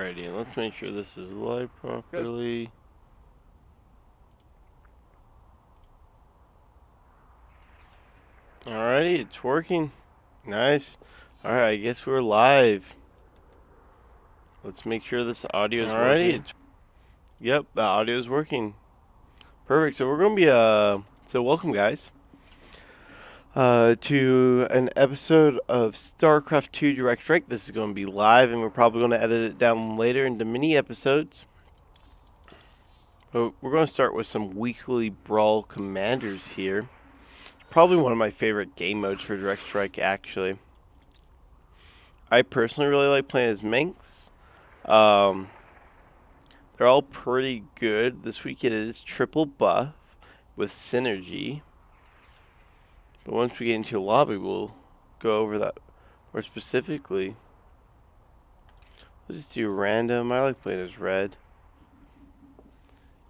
Alrighty, and let's make sure this is live properly. Alrighty, it's working. Nice. Alright, I guess we're live. Let's make sure this audio is working. Yep, the audio is working. Perfect. So we're going to be, so welcome guys. To an episode of StarCraft 2 Direct Strike. This is going to be live, and we're probably going to edit it down later into mini episodes. But we're going to start with some weekly Brawl Commanders here. Probably one of my favorite game modes for Direct Strike, actually. I personally really like playing as Minx. They're all pretty good. This week it is triple buff with synergy. But once we get into a lobby, we'll go over that more specifically. We'll just do random. I like playing as red.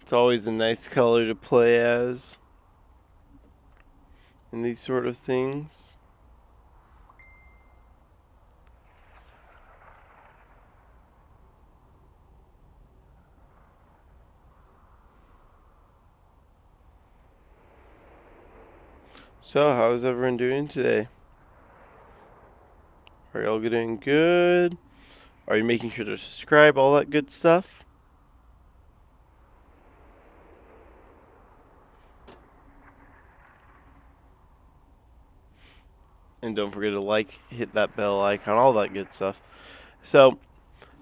It's always a nice color to play as in these sort of things. So, how's everyone doing today? Are y'all doing good? Are you making sure to subscribe, all that good stuff? And don't forget to like, hit that bell icon, all that good stuff. So,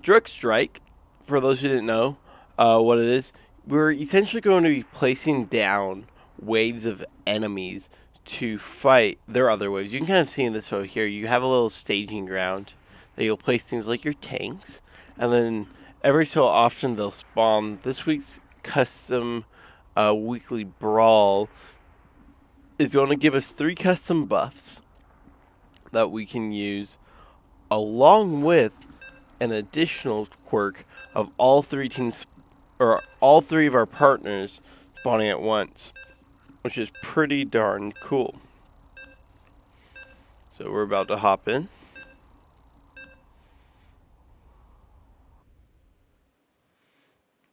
Direct Strike, for those who didn't know what it is, we're essentially going to be placing down waves of enemies to fight their other waves. You can kind of see in this photo here, you have a little staging ground that you'll place things like your tanks, and then every so often they'll spawn. This week's custom weekly brawl is going to give us 3 custom buffs that we can use, along with an additional quirk of all 3 teams, or all 3 of our partners spawning at once, which is pretty darn cool. So we're about to hop in.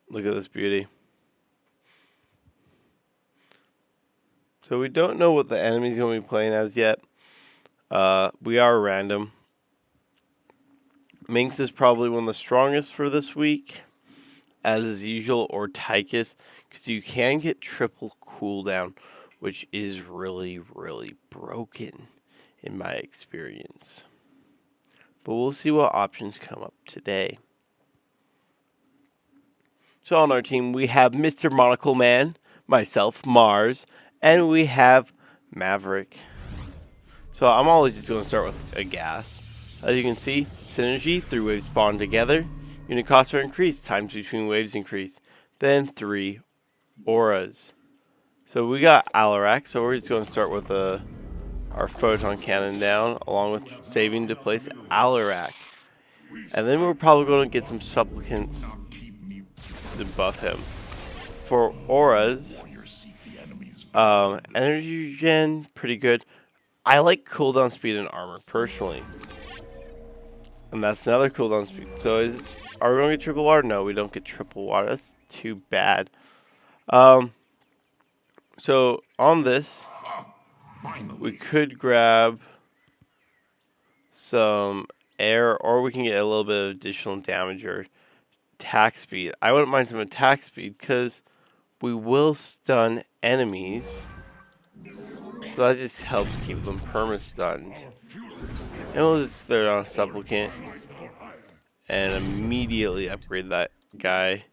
Look at this beauty. So we don't know what the enemy's going to be playing as yet. We are random. Minx is probably one of the strongest for this week, as is usual, or Tychus, because you can get triple cooldown, which is really, really broken in my experience. But we'll see what options come up today. So on our team, we have Mr. Monocle Man, myself, Mars, and we have Maverick. So I'm always just going to start with a gas. As you can see, synergy, 3 waves spawn together. Unit costs are increased, times between waves increase. Then 3 auras. So we got Alarak, so we're just going to start with our photon cannon down, along with saving to place Alarak. And then we're probably going to get some supplicants to buff him. For auras, energy gen, pretty good. I like cooldown speed and armor, personally. And that's another cooldown speed. So are we going to get triple water? No, we don't get triple water. That's too bad. So on this, we could grab some air, or we can get a little bit of additional damage or attack speed. I wouldn't mind some attack speed because we will stun enemies. So that just helps keep them perma-stunned. And we'll just throw down a supplicant and immediately upgrade that guy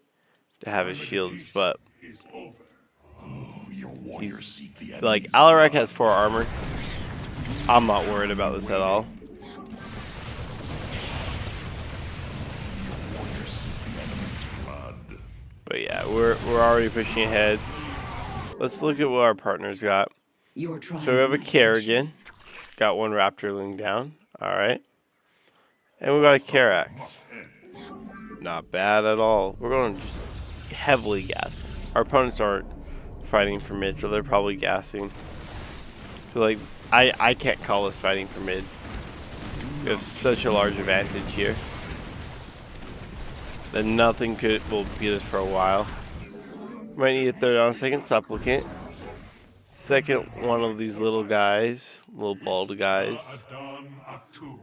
to have his shields. But like, Alarak has 4 armor. I'm not worried about this at all. But yeah, we're already pushing ahead. Let's look at what our partners got. So we have a Kerrigan. Got 1 Raptorling down. Alright. And we got a Karax. Not bad at all. We're going to just heavily gas. Our opponents aren't fighting for mid, so they're probably gassing. So like, I can't call this fighting for mid. We have such a large advantage here. then nothing will beat us for a while. Might need a third on a second supplicant. Second one of these little guys, little bald guys. And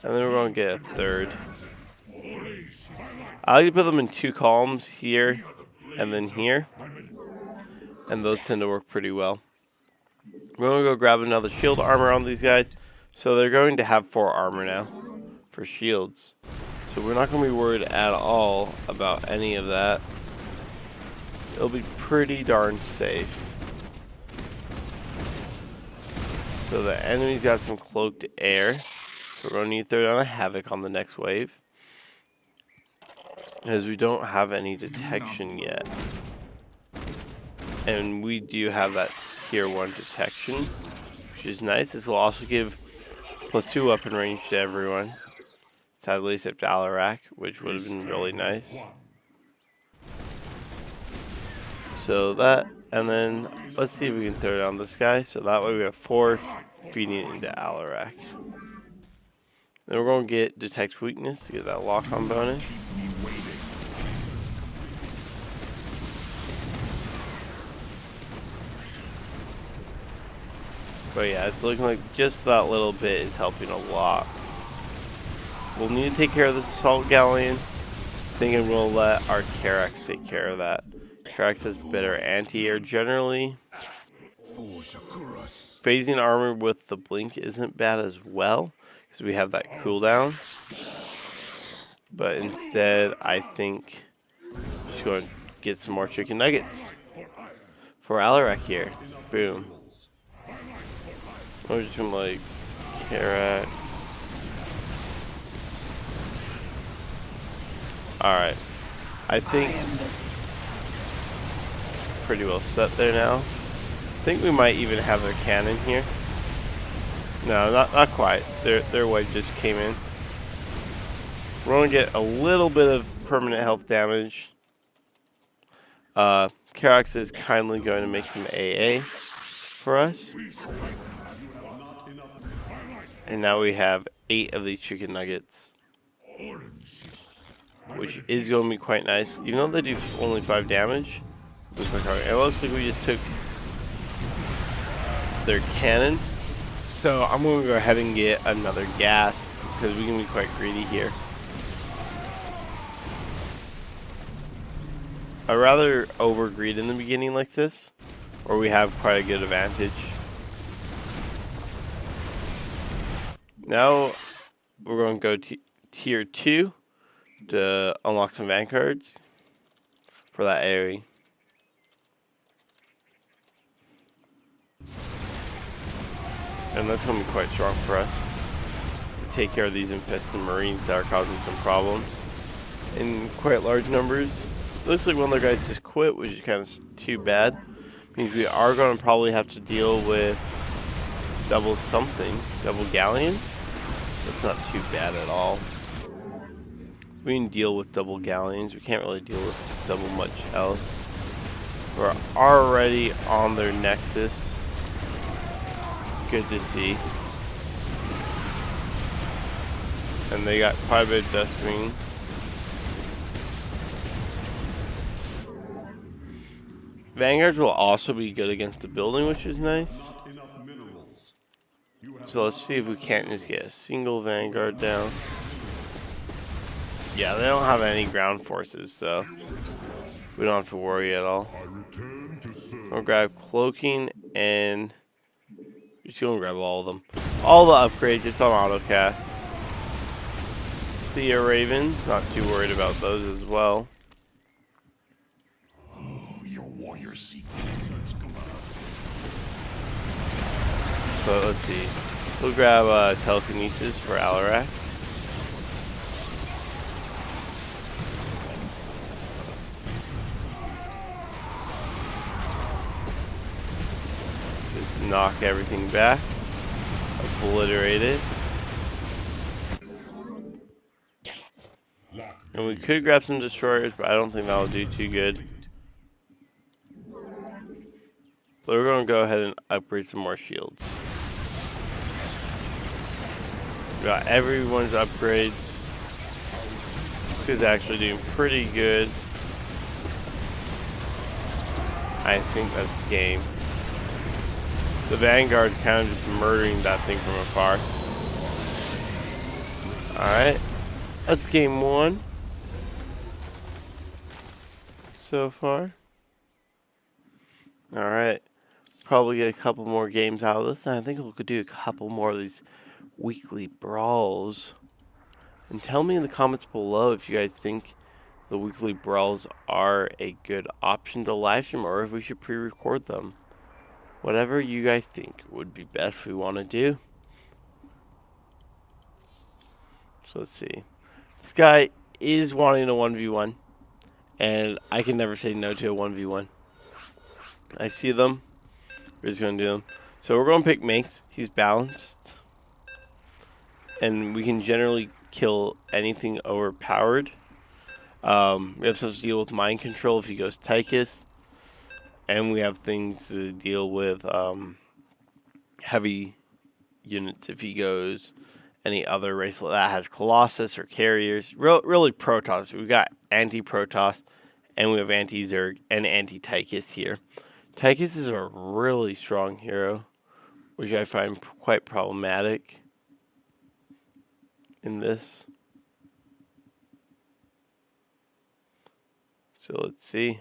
then we're going to get a third. I like to put them in 2 columns, here and then here. And those tend to work pretty well. We're going to go grab another shield armor on these guys. So they're going to have 4 armor now for shields. So we're not going to be worried at all about any of that. It'll be pretty darn safe. So the enemy's got some cloaked air. So we're going to need to throw down a Havoc on the next wave. As we don't have any detection yet. And we do have that tier 1 detection, which is nice. This will also give +2 weapon range to everyone. Sadly, except Alarak, which would have been really nice. So that, and then let's see if we can throw down this guy. So that way we have 4 feeding into Alarak. Then we're going to get Detect Weakness to get that lock-on bonus. But yeah, it's looking like just that little bit is helping a lot. We'll need to take care of this Assault Galleon. Thinking we'll let our Karax take care of that. Karax has better anti-air generally. Phasing armor with the blink isn't bad as well, because we have that cooldown. But instead, I think I'm just going to get some more chicken nuggets for Alarak here. Boom. I'm just going to like Karax. Alright. I think pretty well set there now. I think we might even have their cannon here. No, not quite. Their wave just came in. We're going to get a little bit of permanent health damage. Karax is kindly going to make some AA for us. And now we have 8 of these chicken nuggets, which is going to be quite nice. Even though they do only 5 damage, it looks like we just took their cannon. So I'm going to go ahead and get another gas, because we can be quite greedy here. I'd rather overgreed in the beginning like this, where we have quite a good advantage. Now we're going to go to tier 2 to unlock some vanguards for that area. And that's going to be quite strong for us to take care of these infested marines that are causing some problems in quite large numbers. Looks like one of their guys just quit, which is kind of too bad. Means we are going to probably have to deal with double galleons. That's not too bad at all. We can deal with double galleons. We can't really deal with double much else. We're already on their nexus. It's good to see. And they got quite a bit of dust wings. Vanguards will also be good against the building, which is nice. So let's see if we can't just get a single Vanguard down. Yeah, they don't have any ground forces, so we don't have to worry at all. We'll grab cloaking and just gonna grab all of them. All the upgrades, it's on autocast. The Ravens, not too worried about those as well. So let's see. We'll grab telekinesis for Alarak. Just knock everything back. Obliterate it. And we could grab some destroyers, but I don't think that'll do too good. So we're going to go ahead and upgrade some more shields. We got everyone's upgrades. This guy's actually doing pretty good. I think that's game. The Vanguard's kind of just murdering that thing from afar. Alright. That's game 1. So far. Alright. Probably get a couple more games out of this. And I think we could do a couple more of these weekly brawls. And tell me in the comments below if you guys think the weekly brawls are a good option to live stream or if we should pre-record them. Whatever you guys think would be best we want to do. So let's see. This guy is wanting a 1v1. And I can never say no to a 1v1. I see them. We're just going to do them. So we're going to pick Manx. He's balanced. And we can generally kill anything overpowered. We have stuff to deal with mind control if he goes Tychus. And we have things to deal with heavy units if he goes any other race that has Colossus or carriers. Really Protoss. We've got anti-Protoss and we have anti-Zerg and anti-Tychus here. Tychus is a really strong hero, which I find quite problematic in this. So let's see.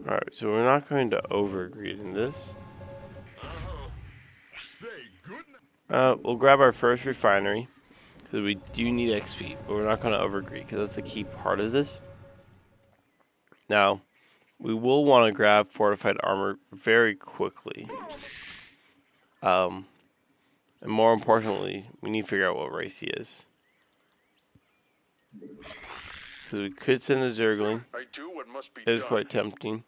Alright, so we're not going to overgreed in this. We'll grab our first refinery, because we do need XP, but we're not going to overgreed, because that's the key part of this. Now, we will want to grab fortified armor very quickly. And more importantly, we need to figure out what race he is. Because we could send a Zergling. It is quite tempting.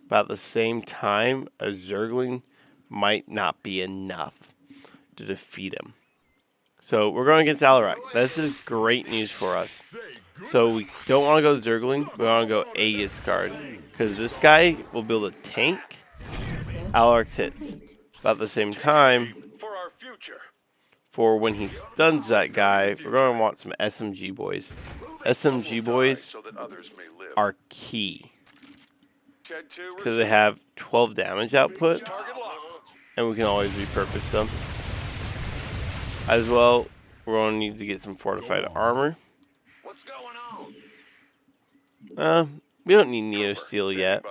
But at the same time, a Zergling might not be enough to defeat him. So we're going against Alarak. This is great news for us. So we don't want to go Zergling. We want to go Aegis Guard. Because this guy will be able to tank Alarak's hits. But at the same time, for when he stuns that guy, we're going to want some SMG boys. SMG boys are key. Because they have 12 damage output. And we can always repurpose them. As well, we're going to need to get some fortified armor. What's going on? We don't need Neo Steel yet.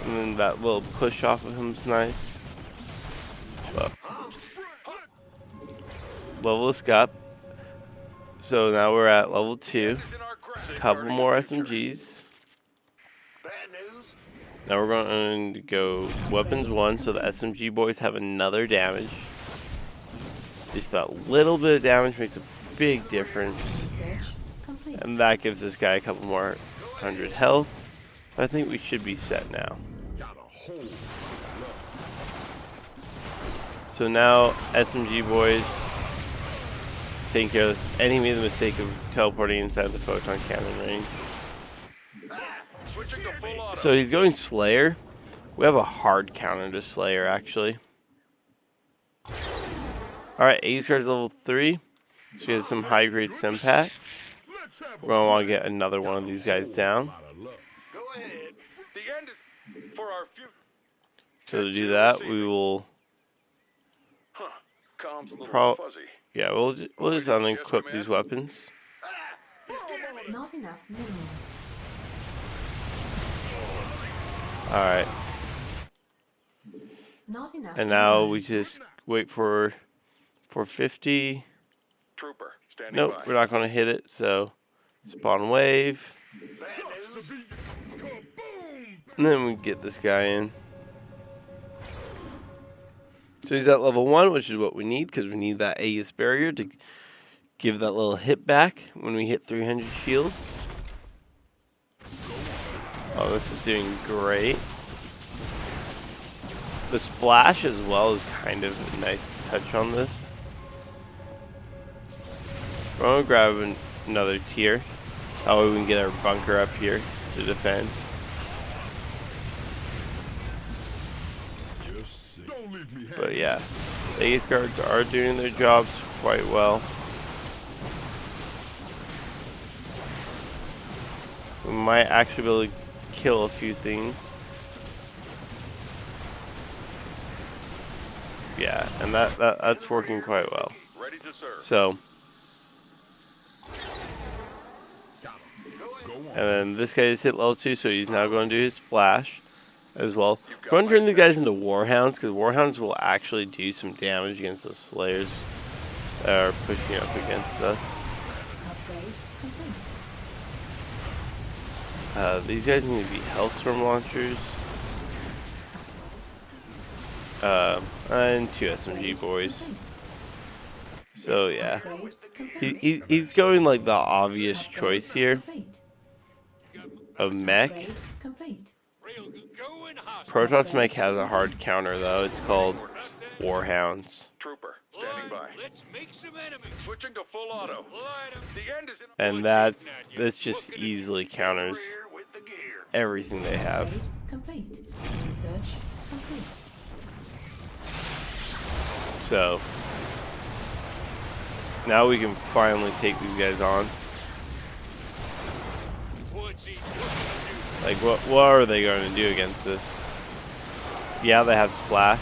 And then that little push off of him is nice. But level this up. So now we're at level 2. A couple more SMGs. Now we're going to go weapons 1, so the SMG boys have another damage. Just that little bit of damage makes a big difference. And that gives this guy a couple more 100 health. I think we should be set now. So now SMG boys taking care of this. And he made the mistake of teleporting inside the photon cannon range. So he's going Slayer. We have a hard counter to Slayer, actually. Alright, Aegis Guard's level 3. She has some high grade Simpacts. We're going to want to get another one of these guys down. So to do that, we will... Yeah, we'll just unequip these weapons. Not enough minerals. Alright. Not enough. And now we just wait for 450. Trooper, standing Nope, by. we're not going to hit it, so spawn wave. And then we get this guy in. So he's at level 1, which is what we need, because we need that Aegis barrier to give that little hit back when we hit 300 shields. Oh, this is doing great. The splash as well is kind of a nice touch on this. We're going to grab another tier. That way we can get our bunker up here to defend. But yeah, the Ace guards are doing their jobs quite well. We might actually be able to kill a few things. Yeah, and that's working quite well. So, and then this guy just hit level 2, so he's now going to do his splash as well. We're going to turn these guys into Warhounds, because Warhounds will actually do some damage against those Slayers that are pushing up against us. These guys need to be Hellstorm launchers. And 2 SMG boys. So yeah, he's going like the obvious choice here of mech. Protoss mech has a hard counter though. It's called Warhounds. Trooper, standing by. Let's make some enemies. Switching to full auto. The end is in And this just easily counters everything they have. Complete. Research complete. So now we can finally take these guys on. Like what are they going to do against this? Yeah, they have splash.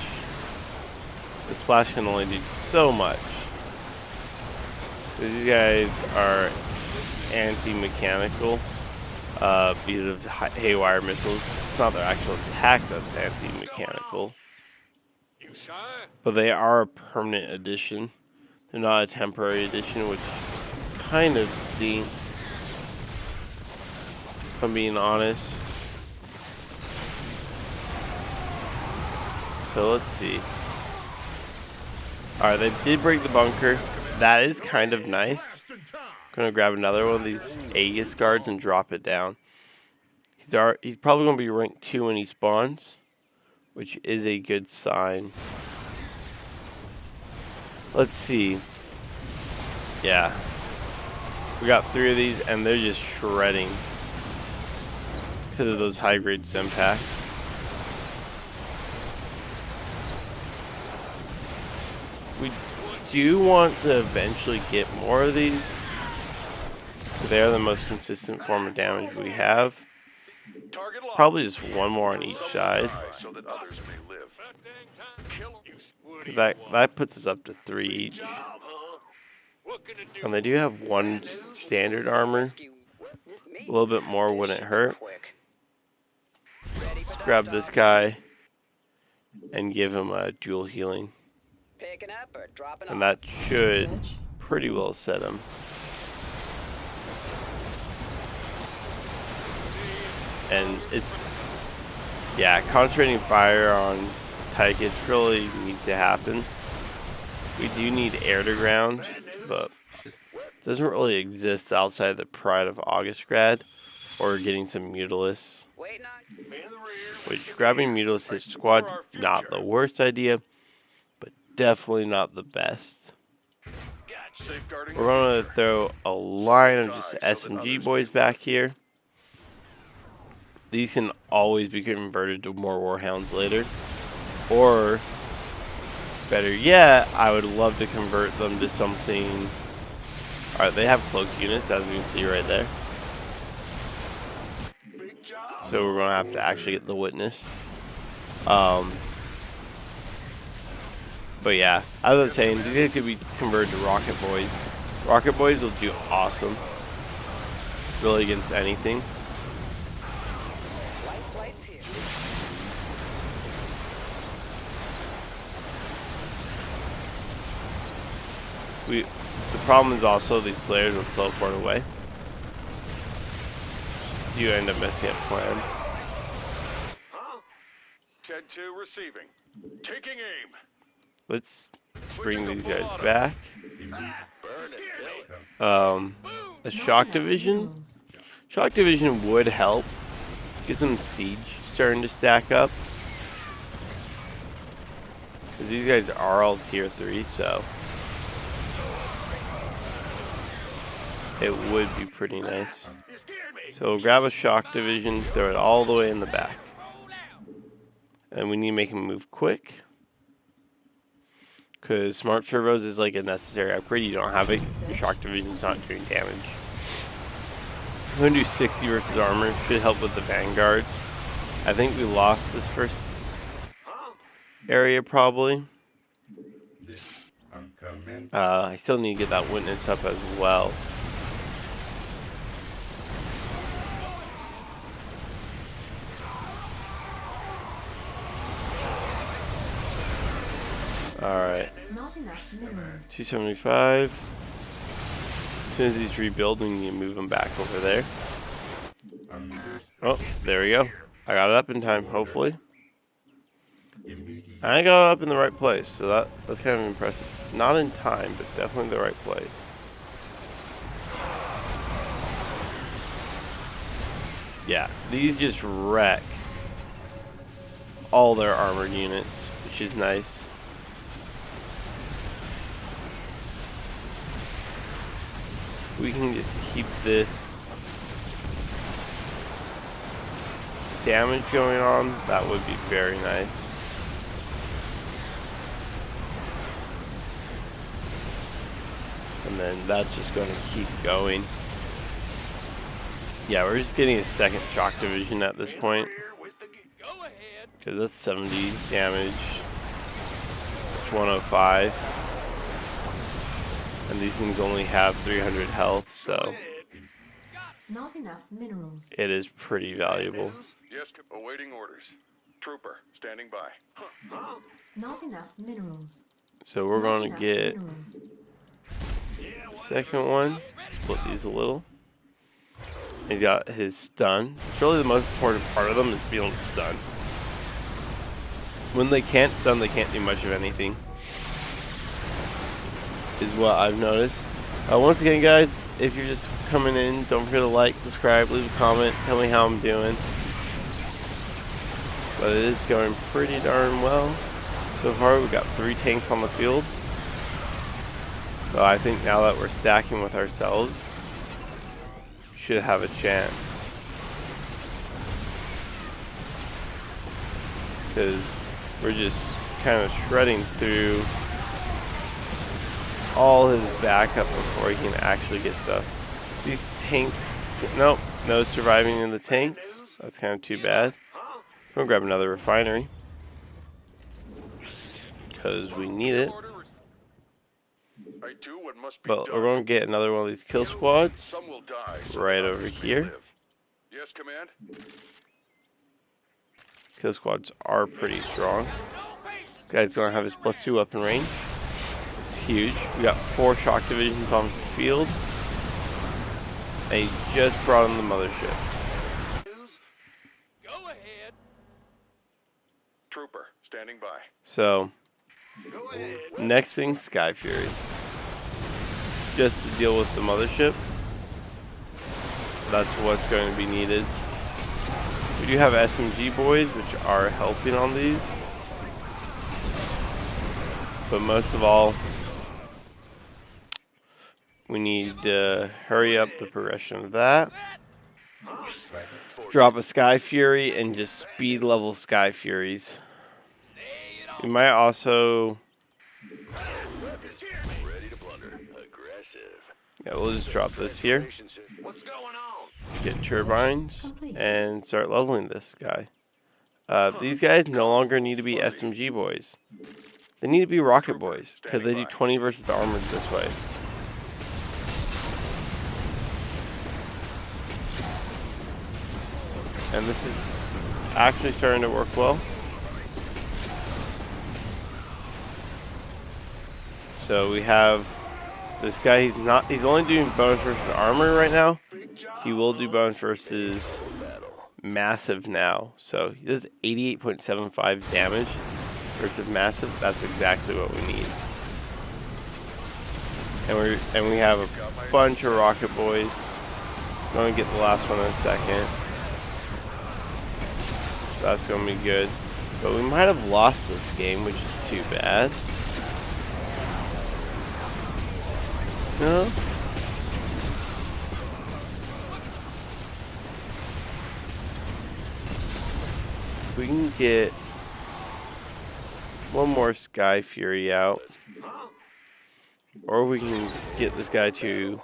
The splash can only do so much. These guys are anti-mechanical because of haywire missiles. It's not their actual attack that's anti-mechanical. But they are a permanent addition. They're not a temporary addition, which kind of stinks, if I'm being honest. So let's see. Alright, they did break the bunker. That is kind of nice. I'm gonna grab another one of these Aegis guards and drop it down. He's probably gonna be rank 2 when he spawns, which is a good sign. Let's see. Yeah. We got 3 of these and they're just shredding because of those high grade sim packs. We do want to eventually get more of these. They are the most consistent form of damage we have. Probably just one more on each side. That puts us up to 3 each. And they do have 1 standard armor. A little bit more wouldn't hurt. Let's grab this guy and give him a dual healing. And that should pretty well set him. And it's, yeah, concentrating fire on Tychus really needs to happen. We do need air to ground, but it doesn't really exist outside the Pride of Augustgrad or getting some Mutalists. Which, grabbing Mutalists his squad, not the worst idea, but definitely not the best. We're going to throw a line of just SMG boys back here. These can always be converted to more Warhounds later. Or, better yet, I would love to convert them to something. Alright, they have cloaked units, as you can see right there. So we're going to have to actually get the witness. But yeah, as I was saying, these guys could be converted to Rocket Boys. Rocket Boys will do awesome. Really against anything. The problem is also these Slayers will teleport away. You end up messing up plans. 10-2 receiving. Taking aim. Let's bring these guys back. A shock division. Shock division would help get some siege starting to stack up. Because these guys are all tier 3, so it would be pretty nice. So we'll grab a shock division, throw it all the way in the back. And we need to make him move quick. Because smart servos is like a necessary upgrade. You don't have it, your shock division's not doing damage. I'm going to do 60 versus armor. Should help with the vanguards. I think we lost this first area probably. I still need to get that witness up as well. Alright. 275. As soon as he's rebuilding, you move him back over there. Oh, there we go. I got it up in time, hopefully. I got it up in the right place, so that's kind of impressive. Not in time, but definitely the right place. Yeah, these just wreck all their armored units, which is nice. We can just keep this damage going on. That would be very nice. And then that's just going to keep going. Yeah, we're just getting a second shock division at this point. Because that's 70 damage. It's 105. And these things only have 300 health, so Not enough minerals. it is pretty valuable. Yes, awaiting orders. Trooper, standing by. Not enough minerals. So we're Not going to enough get minerals. the second one. Split these a little. He got his stun. It's really the most important part of them is being stunned. When they can't stun, they can't do much of anything. Is what I've noticed. Once again, guys, if you're just coming in, don't forget to like, subscribe, leave a comment, tell me how I'm doing. But it is going pretty darn well. So far, we've got 3 tanks on the field. So I think now that we're stacking with ourselves, we should have a chance. Because we're just kind of shredding through all his backup before he can actually get stuff. These tanks, nope, no surviving in the tanks. That's kind of too bad. We'll grab another refinery because we need it. But we're going to get another one of these kill squads right over here. Yes, command. Kill squads are pretty strong. Guy's going to have his +2 weapon range. It's huge. We got 4 shock divisions on the field. And he just brought in the mothership. Go ahead. Trooper, standing by. So, next thing, Sky Fury. Just to deal with the mothership. That's what's going to be needed. We do have SMG boys, which are helping on these. But most of all, we need to hurry up the progression of that. Drop a Sky Fury and just speed level Sky Furies. We might also... Yeah, we'll just drop this here. Get turbines and start leveling this guy. These guys no longer need to be SMG boys. They need to be rocket boys because they do 20 versus armored this way. And this is actually starting to work well. So we have this guy, he's only doing bonus versus armor right now. He will do bonus versus massive now. So he does 88.75 damage versus massive. That's exactly what we need. And we have a bunch of rocket boys. I'm going to get the last one in a second. That's going to be good. But we might have lost this game, which is too bad. No? We can get one more Sky Fury out. Or we can just get this guy to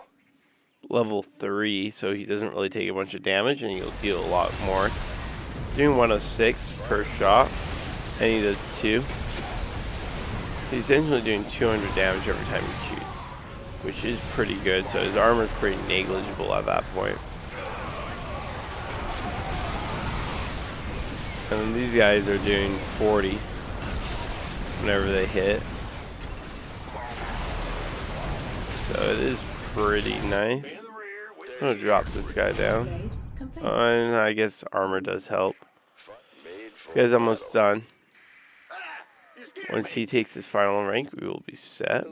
level 3 so he doesn't really take a bunch of damage and he'll deal a lot more. Doing 106 per shot, and he does 2. He's essentially doing 200 damage every time he shoots, which is pretty good, so his armor is pretty negligible at that point. And then these guys are doing 40 whenever they hit. So it is pretty nice. I'm going to drop this guy down. And I guess armor does help. This guy's almost done. Once he takes his final rank, we will be set.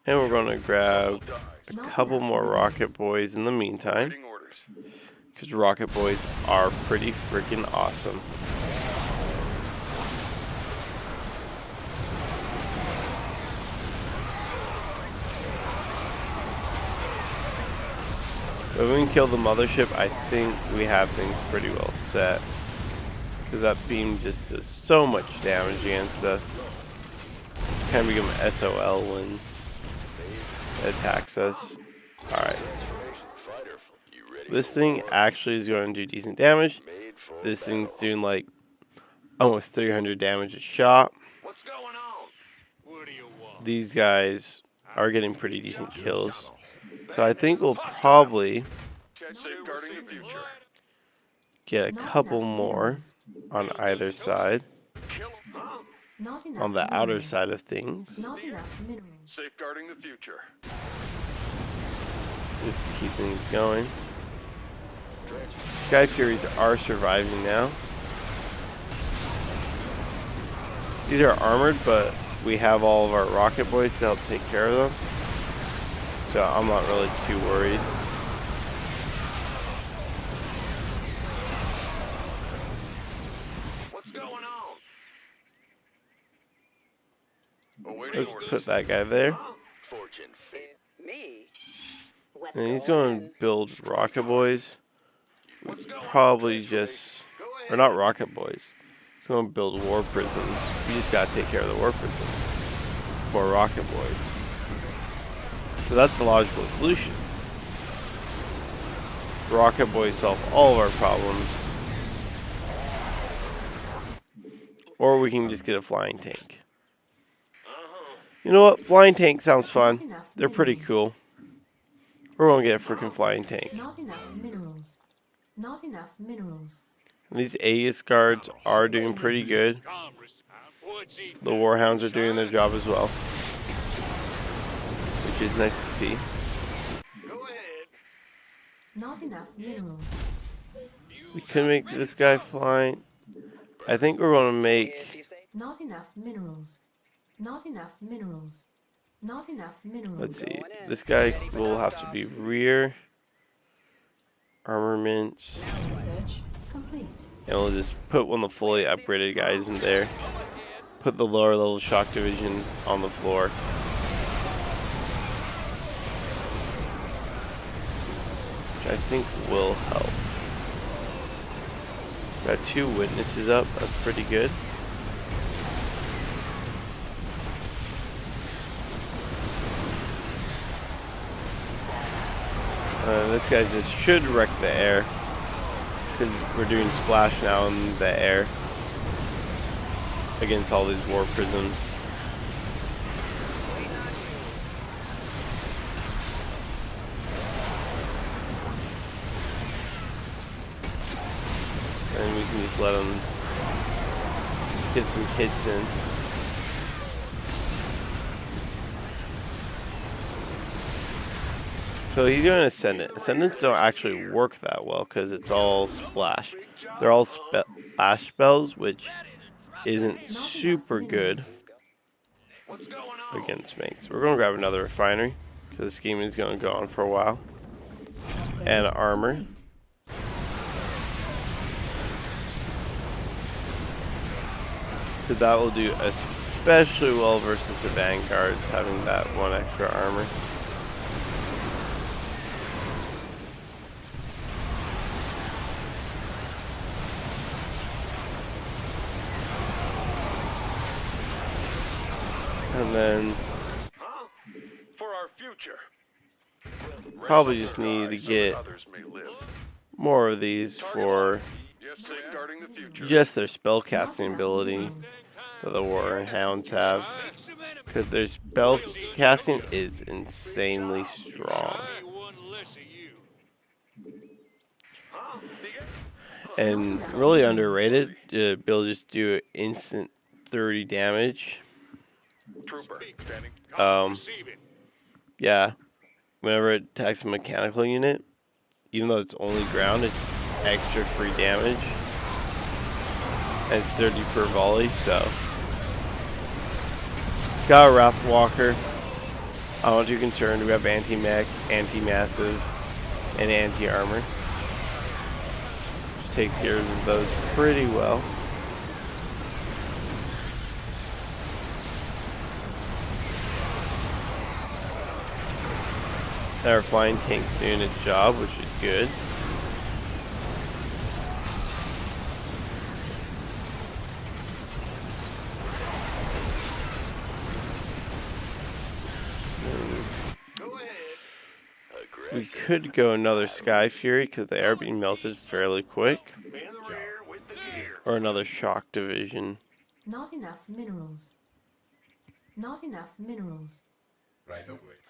And we're going to grab a couple more Rocket Boys in the meantime. Because Rocket Boys are pretty freaking awesome. If we can kill the mothership, I think we have things pretty well set. Because that beam just does so much damage against us. Kind of become SOL when it attacks us. Alright. This thing actually is going to do decent damage. This thing's doing like almost 300 damage a shot. These guys are getting pretty decent kills. So I think we'll probably get a couple more on either side. On the outer side of things. Safeguarding the future. Just to keep things going. Sky Furies are surviving now. These are armored, but we have all of our Rocket Boys to help take care of them. So I'm not really too worried. What's going on? Let's put that guy there. And he's going to build Rocket Boys. We probably just, or not Rocket Boys. He's going to build War Prisms. We just got to take care of the War Prisms for Rocket Boys. So that's the logical solution. Rocket Boys solve all of our problems. Or we can just get a flying tank. You know what? Flying tank sounds fun. They're pretty cool. We're going to get a freaking flying tank. Not enough minerals. Not enough minerals. And these Aegis guards are doing pretty good. The Warhounds are doing their job as well. Which is nice to see. Not enough minerals. We could make this guy flying. I think we're going to make... Not enough minerals. Not enough minerals. Not enough minerals. Let's see. This guy will have to be rear. Armaments. Research complete. And we'll just put one of the fully upgraded guys in there. Put the lower level shock division on the floor. Which I think will help. Got 2 witnesses up. That's pretty good. This guy just should wreck the air. Because we're doing splash now in the air. Against all these war prisms. And we can just let him get some hits in. So he's doing Ascendant. Ascendants don't actually work that well because it's all splash. They're all splash spells, which isn't super good against mates. We're going to grab another refinery because this game is going to go on for a while. And armor. because that will do especially well versus the vanguards, having that one extra armor. And then For our future. probably just need to get more of these for Safeguarding the future. just their spell casting Not enough ability minerals. that the Warring Hounds have. Because their spell casting is insanely strong. And really underrated to be able to just do instant 30 damage. Trooper standing. Yeah. Whenever it attacks a mechanical unit, even though it's only ground, it's extra free damage. And it's 30 per volley, so. Got a Wrathwalker. I'm not too concerned. We have anti-mech, anti-massive, and anti-armor. Takes care of those pretty well. Our flying tank's doing its job, which is good. We could go another Sky Fury because they are being melted fairly quick. Or another Shock Division. Not enough minerals. Not enough minerals.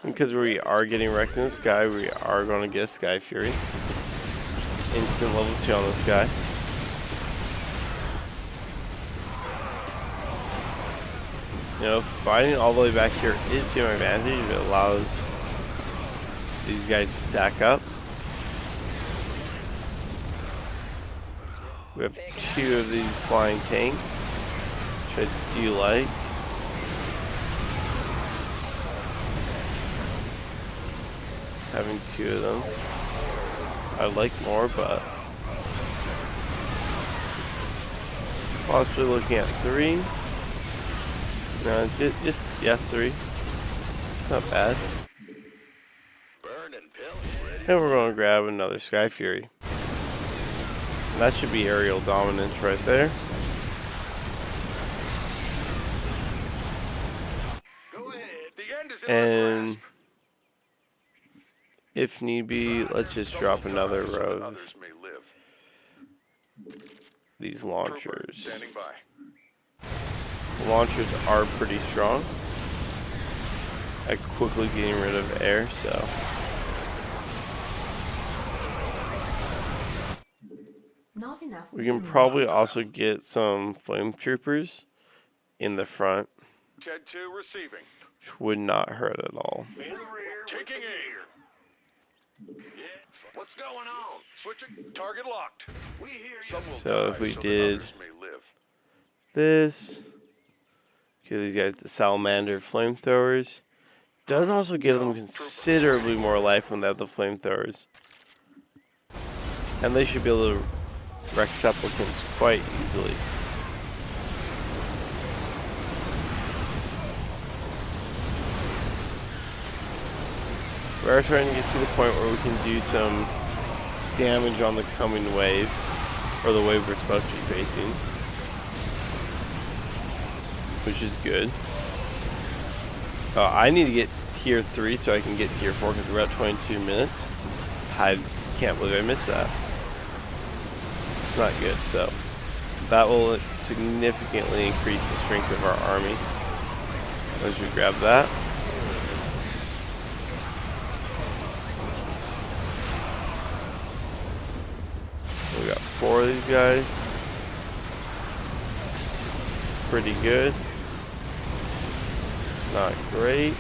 Because we are getting wrecked in the sky, we are going to get a Sky Fury. Just instant level 2 on the sky. You know, fighting all the way back here is to my advantage. It allows these guys to stack up. We have 2 of these flying tanks, which I do like. Having 2 of them. I'd like more, but possibly looking at 3. No, just yeah, 3. It's not bad. And we're going to grab another Sky Fury. That should be aerial dominance right there. And if need be, let's just drop another row of these launchers. The launchers are pretty strong at quickly getting rid of air, so. Not enough We can minerals. probably also get some flame troopers in the front, Ted 2 receiving. which would not hurt at all. Taking aim. What's going on? Switching. Target locked. We hear you. Some will So die if we so that did others may live. this, give these guys the salamander flamethrowers. Does also give them considerably more life when they have the flamethrowers. And they should be able to wreck supplicants quite easily. We're trying to get to the point where we can do some damage on the coming wave, or the wave we're supposed to be facing, which is good. I need to get tier 3 so I can get tier 4 because we're at 22 minutes. I can't believe I missed that. It's not good, so that will significantly increase the strength of our army as we grab that. We got 4 of these guys. Pretty good. Not great.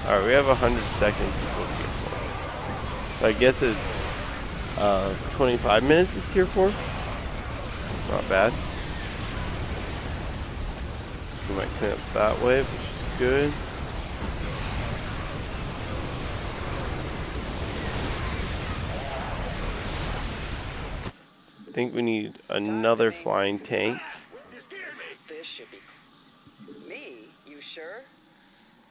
Alright, we have 100 seconds until tier 4. So I guess it's 25 minutes is tier 4. Not bad. We might clean up that wave, which is good. I think we need another flying tank. This should be me. You sure?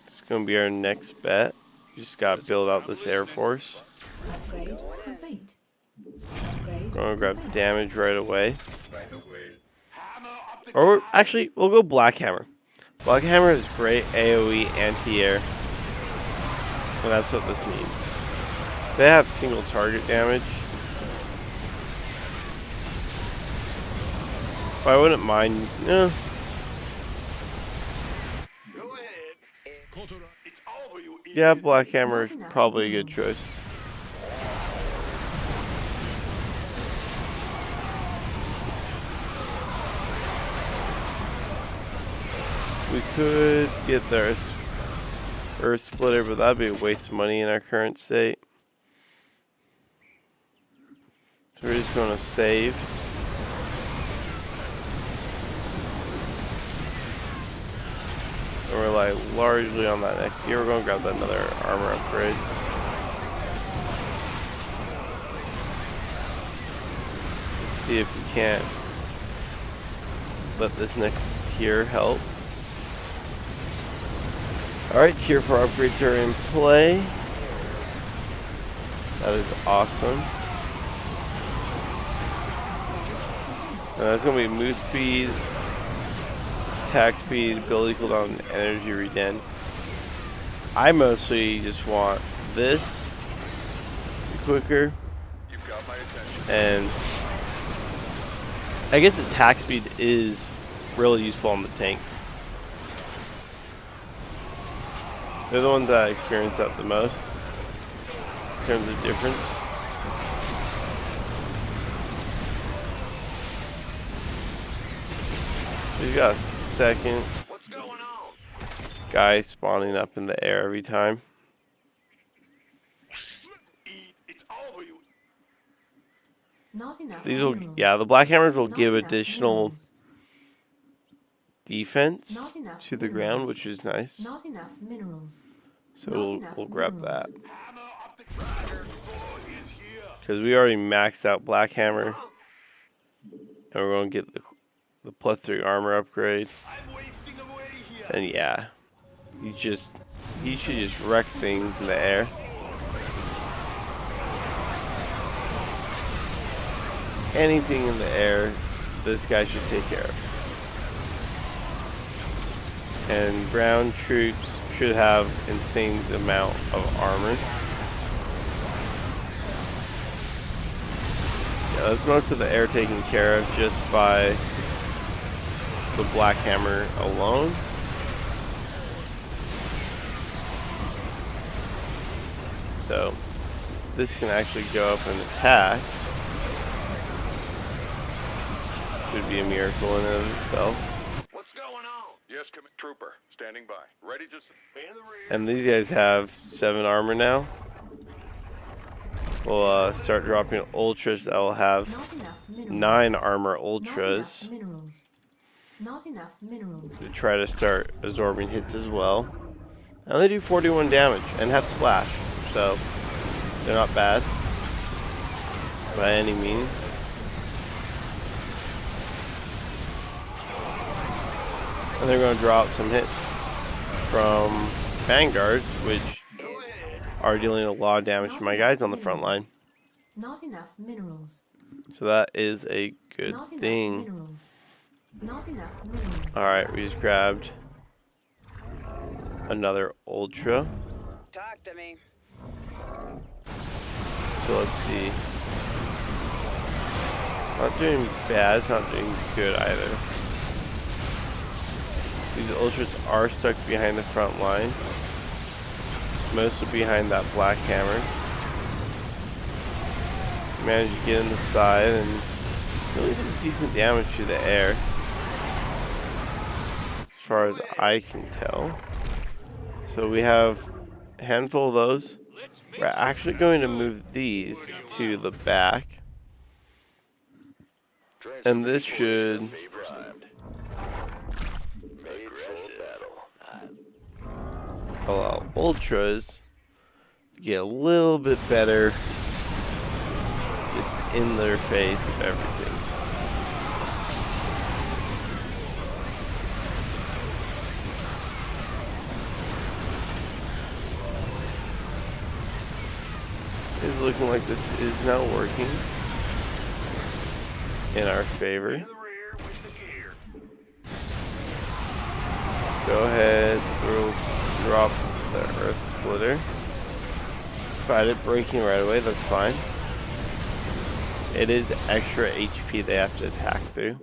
It's gonna be our next bet. Just gotta build out this Air Force. Upgrade complete. Upgrade Gonna grab complete. damage right away. Or actually, we'll go Black Hammer. Black Hammer is great AoE anti-air, and that's what this needs. They have single target damage. But I wouldn't mind. No. Go ahead. It's over, you idiot. Yeah, Black Hammer is probably a good choice. We could get the Earth Splitter, but that'd be a waste of money in our current state. So we're just going to save. And rely largely on that next year. We're going to grab another armor upgrade. Let's see if we can't let this next tier help. Alright, tier 4 upgrades are in play. That is awesome. That's going to be move speed, attack speed, ability cooldown, and energy regen. I mostly just want this quicker. You've got my attention. And I guess attack speed is really useful on the tanks. They're the ones that experience that the most in terms of difference. We've got a second What's going on? guy spawning up in the air every time. It's over, you. Not enough These will, minerals. yeah, the Black Hammers will Not give enough additional minerals. defense Not enough to the minerals. ground, which is nice. Not enough minerals. So Not we'll enough grab that. minerals. Hammer up the Tiger 4 is here. Because we already maxed out Black Hammer. And we're going to get the plus 3 armor upgrade. I'm wasting away here. And yeah, he should just wreck things in the air. Anything in the air, this guy should take care of. And ground troops should have insane amount of armor. Yeah, that's most of the air taken care of just by the Black Hammer alone. So this can actually go up and attack. Should be a miracle in and of itself. What's going on? Yes, Trooper. Standing by. Ready to... In the rear. And these guys have 7 armor now. We'll start dropping ultras that will have Not enough minerals. 9 armor Not ultras enough minerals. Not enough minerals. to try to start absorbing hits as well. And they do 41 damage and have splash, so they're not bad by any means. And they're going to drop some hits from vanguards, which are dealing a lot of damage to my guys on the front line. Not enough minerals. So that is a good Not enough thing. minerals. Not enough minerals. Alright, we just grabbed another ultra. Talk to me. So let's see. Not doing bad, it's not doing good either. These ultras are stuck behind the front lines. Mostly behind that Black Hammer. Managed to get in the side and really some decent damage to the air. As far as I can tell. So we have a handful of those. We're actually going to move these to the back. And this should allow ultras to get a little bit better just in their face of everything. is looking like this is now working in our favor. In the rear with the gear. Go ahead, drop the Earth Splitter. Despite it breaking right away, that's fine. It is extra HP they have to attack through.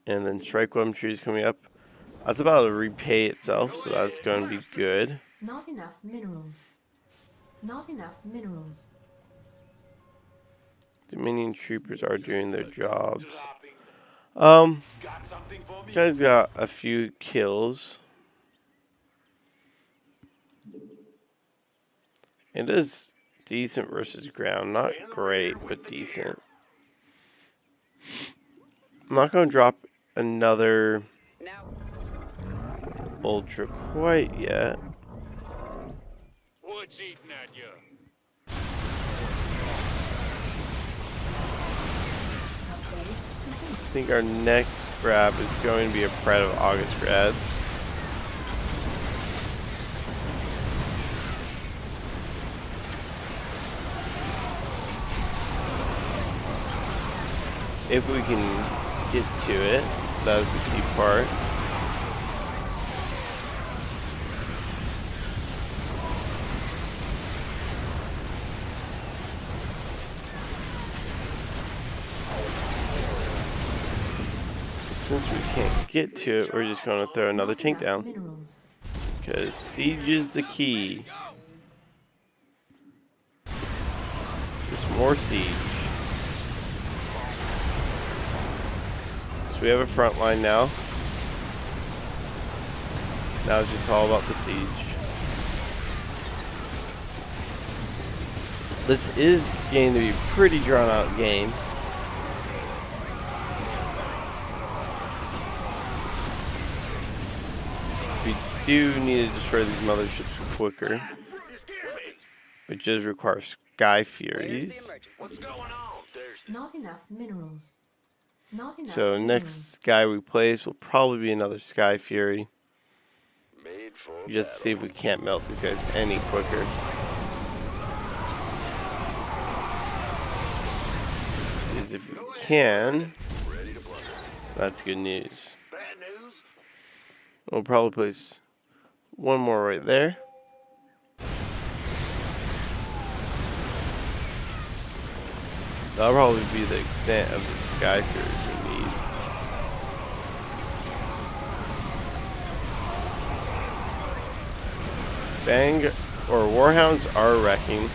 And then Strike Weapon Tree is coming up. That's about to repay itself, so that's going to be good. Not enough minerals. Not enough minerals. Dominion Troopers are doing their jobs. Got something for me? Guys got a few kills. It is decent versus ground. Not great, but decent. I'm not going to drop another Now, Ultra quite yet. What's eating at you? I think our next grab is going to be a Pride of August grab. If we can get to it, that is the key part. Since we can't get to it, we're just going to throw another tank down. Minerals. Because siege is the key. Just more siege. So we have a front line now. Now it's just all about the siege. This is going to be a pretty drawn out game. We do need to destroy these motherships quicker, which does require Sky where's the Furies. emergency? What's going on? There's Not enough minerals. Not enough So minerals. next guy we place will probably be another Sky Fury. made for Just to see if we can't melt these guys any quicker. Because if we can, ready to blunder. that's good news. Bad news? We'll probably place one more right there. That'll probably be the extent of the Sky Furies we need. Bang or Warhounds are wrecking.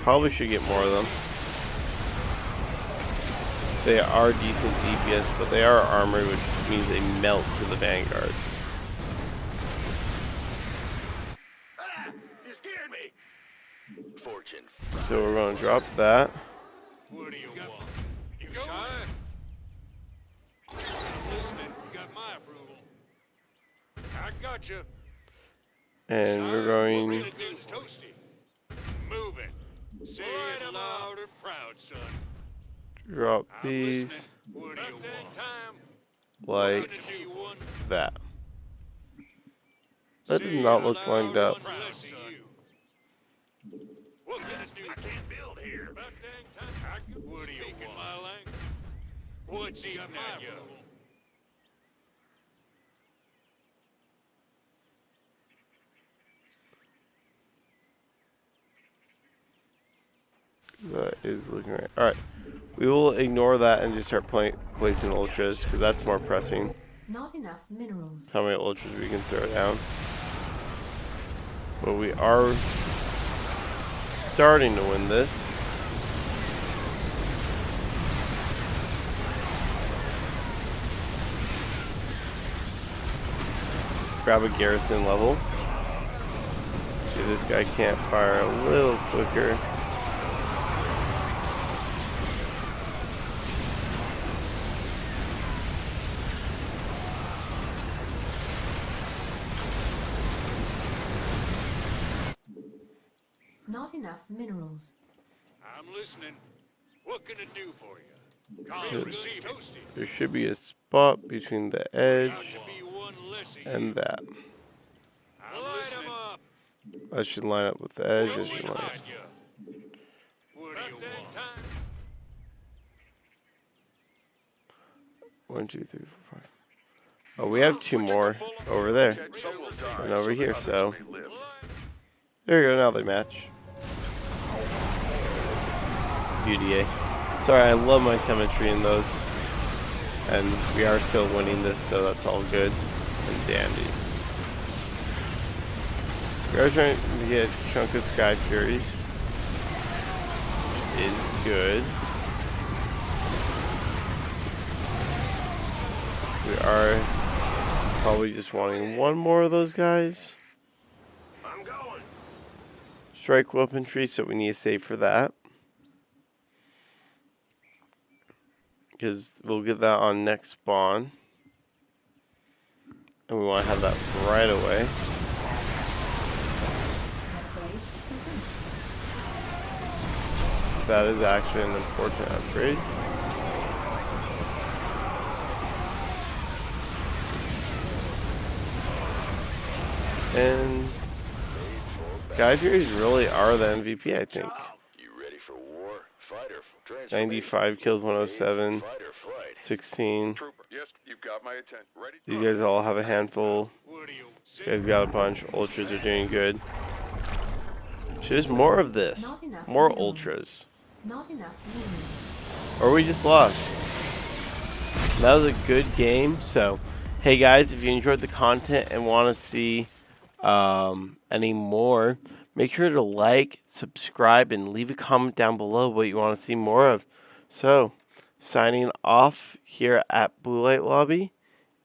Probably should get more of them. They are decent DPS, but they are armored, which means they melt to the vanguards. Ah! You scared me! Fortune. So we're going to drop that. What do you want? You shy? I'm listening. You got my approval. I got you. And we're going Really good's toasty. Move it. Say it loud and proud, son. to drop I'm these listening. What do you want? Time. like Gonna do one. that. That does Say not it look loud lined up. and proud, son. What can I do? I can't build here. About dang time. What do you want? My language. What's he up at you? That is looking right. Alright. We will ignore that and just start placing ultras, because that's more pressing. Not enough minerals. How many ultras we can throw down. But we are starting to win this. Grab a garrison level. See, this guy can't fire a little quicker. Not enough minerals. I'm listening. What can I do for you? Call Yes. it good toasty. There should be a spot between the Got edge to be one less of and you. that. I'm listening. Up. That should line up with the edge. That should line up. Behind you. What do you want? Time. 1, 2, 3, 4, 5. Oh, we have 2 more over there and over here. So there you go. Now they match. UDA. Sorry, I love my symmetry in those. And we are still winning this, so that's all good and dandy. We are trying to get a chunk of Sky Furies. Which is good. We are probably just wanting one more of those guys. I'm going. Strike weaponry, so we need to save for that. Because we'll get that on next spawn. And we want to have that right away. That is actually an important upgrade. And Sky Furies really are the MVP, I think. You ready for war? Fight or 95 kills, 107, Fight or flight. 16. Trooper, yes, you've got my attention. Ready? These guys all have a handful. What do you These guys got a bunch. Ultras are doing good. Just more of this. Not enough More minerals. ultras. Not enough minerals. Or we just lost. That was a good game. So, hey guys, if you enjoyed the content and want to see any more, make sure to like, subscribe, and leave a comment down below what you want to see more of. So, signing off here at BlueLightLobby,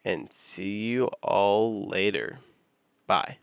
and see you all later. Bye.